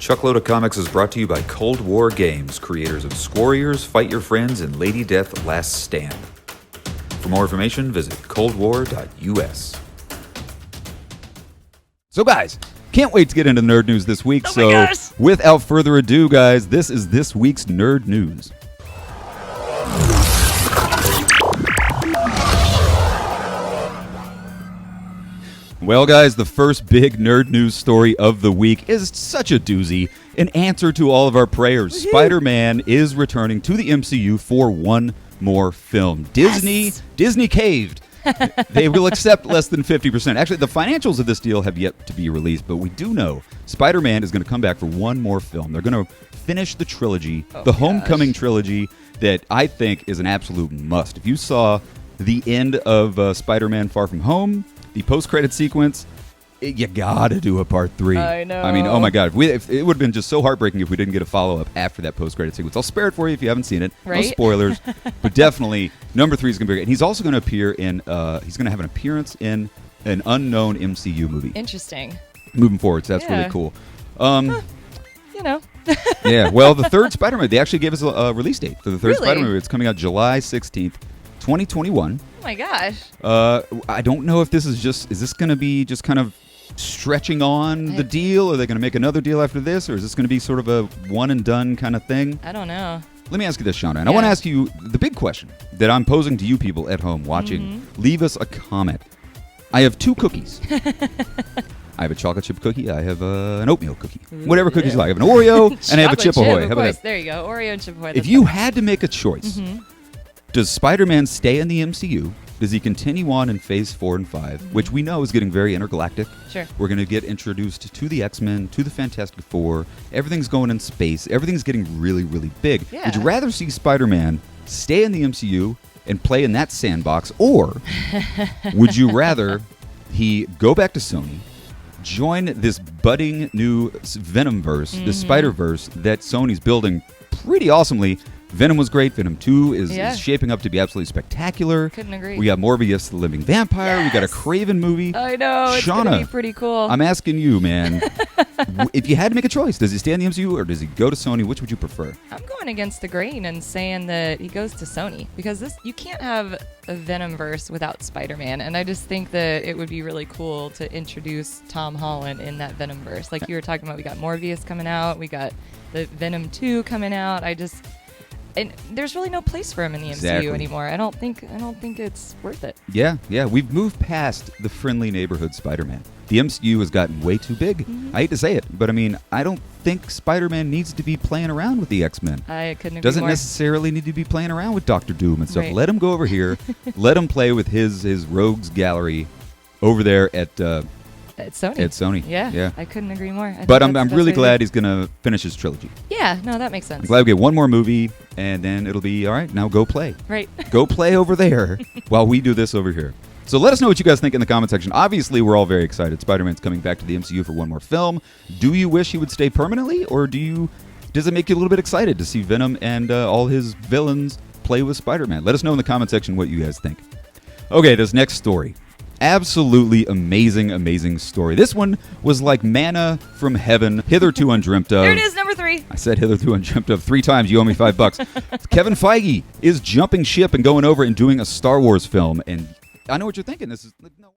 Chuckload of Comics is brought to you by Cold War Games, creators of Squarriors, Fight Your Friends, and Lady Death Last Stand. For more information, visit coldwar.us. So guys, can't wait to get into nerd news this week. Gosh. Without further ado, guys, this is this week's nerd news. Well, guys, the first big nerd news story of the week is such a doozy. An answer to all of our prayers. Woo-hoo. Spider-Man is returning to the MCU for one more film. Disney caved. They will accept less than 50%. Actually, the financials of this deal have yet to be released, but we do know Spider-Man is going to come back for one more film. They're going to finish the trilogy, the Homecoming trilogy, that I think is an absolute must. If you saw the end of Spider-Man Far From Home, the post-credit sequence, you gotta do a part 3. I know. I mean, oh my God. If it would have been just so heartbreaking if we didn't get a follow-up after that post-credit sequence. I'll spare it for you if you haven't seen it. Right? No spoilers. But definitely, number 3 is going to be great. And he's also going to appear in, he's going to have an appearance in an unknown MCU movie. Interesting. Moving forward, so that's Yeah. really cool. You know. Yeah, well, the third Spider-Man, they actually gave us a release date for the third Really? Spider-Man movie. It's coming out July 16th, 2021. Oh my gosh. I don't know if this is this going to be just kind of stretching on the deal? Are they going to make another deal after this? Or is this going to be sort of a one and done kind of thing? I don't know. Let me ask you this, Shauna. And I want to ask you the big question that I'm posing to you people at home watching. Leave us a comment. I have 2 cookies. I have a chocolate chip cookie. I have an oatmeal cookie. Whatever cookies you like. I have an Oreo and I have a Chip Ahoy. How about that? There you go. Oreo and Chip Ahoy. If you had to make a choice, does Spider-Man stay in the MCU? Does he continue on in Phase 4 and 5, which we know is getting very intergalactic? Sure. We're going to get introduced to the X-Men, to the Fantastic Four. Everything's going in space. Everything's getting really, really big. Yeah. Would you rather see Spider-Man stay in the MCU and play in that sandbox, or would you rather he go back to Sony, join this budding new Venomverse, this Spider-Verse that Sony's building pretty awesomely? Venom was great. Venom 2 is shaping up to be absolutely spectacular. Couldn't agree. We got Morbius the Living Vampire. Yes. We got a Craven movie. I know. It's Shauna, going to be pretty cool. I'm asking you, man. If you had to make a choice, does he stay in the MCU or does he go to Sony? Which would you prefer? I'm going against the grain and saying that he goes to Sony because you can't have a Venomverse without Spider-Man, and I just think that it would be really cool to introduce Tom Holland in that Venomverse. Like you were talking about, we got Morbius coming out, we got the Venom 2 coming out. And there's really no place for him in the MCU anymore. I don't think it's worth it. Yeah. We've moved past the friendly neighborhood Spider-Man. The MCU has gotten way too big. I hate to say it, but I mean, I don't think Spider-Man needs to be playing around with the X-Men. I couldn't agree Doesn't more. necessarily need to be playing around with Doctor Doom and stuff. Right. Let him go over here. Let him play with his rogues gallery over there at Sony. Yeah. I couldn't agree more. But I'm really glad he's going to finish his trilogy. Yeah, no, that makes sense. I'm glad we get one more movie, and then it'll be, all right, now go play. Right. Go play over there while we do this over here. So let us know what you guys think in the comment section. Obviously, we're all very excited. Spider-Man's coming back to the MCU for one more film. Do you wish he would stay permanently, or does it make you a little bit excited to see Venom and all his villains play with Spider-Man? Let us know in the comment section what you guys think. Okay, this next story. Absolutely amazing story. This one was like manna from heaven, hitherto undreamt of. There it is, number 3. I said hitherto undreamt of 3 times. You owe me $5. Kevin Feige is jumping ship and going over and doing a Star Wars film. And I know what you're thinking. This is no.